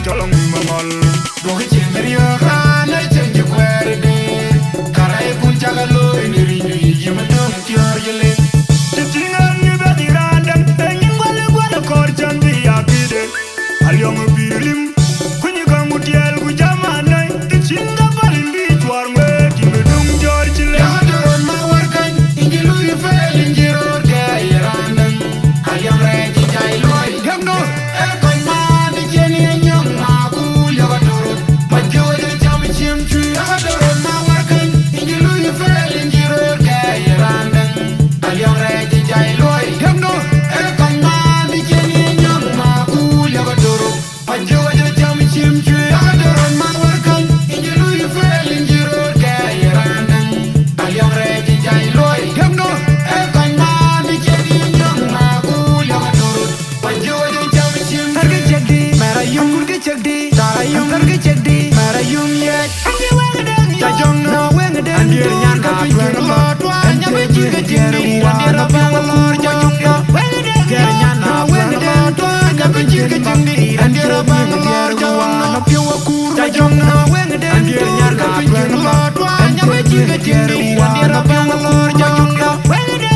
jolong mangol. Doge chengerio kana chenje kwerde. Karai kun chagalo indiri nyi yimatung tiar yele. Titingan ni bedirandang engin wale wale korjan biakide. Alyong birim kunyi kamu tiel ku jamanai. Tichinga paling bitwar ngeti medung jorjile. Yadron ma warkan injilu yifel injiror kaya randang. Alyong reji jai loy. Gamno Ekon ma di jeni nyong ma kul Arorot. Majoje jam chim chui. Yadron ma warkan injilu yifel injiror kaya randang. Alyong reji jai loy. gamno Ekon ma di jeni nyong ma kul Arorot. Majoje jam chim chui. Yadron ma warkan injilu yifel injiror kaya randang. Alyong reji jai loy. gamno Ekon ma di jeni nyong ma kul Arorot. Majoje jam chim targe jagdi Mera yung kurge jagdi Tara yung targe jagdi Mera yung yek andi wengdang Tajong no wengdang Andir nyan ka pinjir lot Wanya pinjir ke jingdi Andir abang lor jajong no wengdang Ger nyan na wengdang Wanya pinjir ke jingdi Andir abang lor jajong no Piwa kur Tajong no wengdang Andir nyan ka pinjir lot Wanya pinjir ke jingdi Andir abang lor jajong no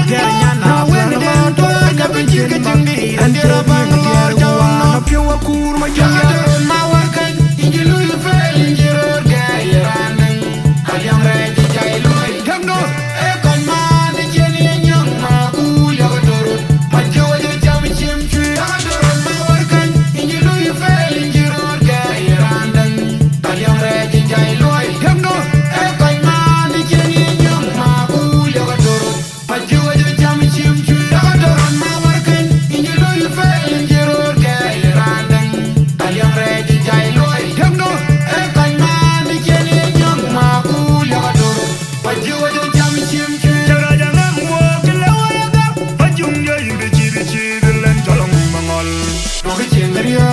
Ger nyan na wengdang Wanya pinjir ke jingdi Andir abang lor jajong no Piwa kur majong Yadron ma warkan Injilu yufel injiror gaya randang Alyang reji jai loy gamno Ekon ma di jeni nyong ma kul Arorot. Majoje jam chim chui. Yadron ma warkan injilu yufel injiror gaya randang Alyang reji jai loy gamno Ekon ma di jeni nyong ma kul Arorot. Majoje jam chim chui. Yadron ma warkan injilu yufel injiror gaya randang Alyang reji jai loy gamno Ekon ma di jeni nyong ma kul Arorot. Majoje jam chim chui. jaga jangan wo kele wayaga pajung ya imbe chiri chiri len jolong mangol Doge chengerio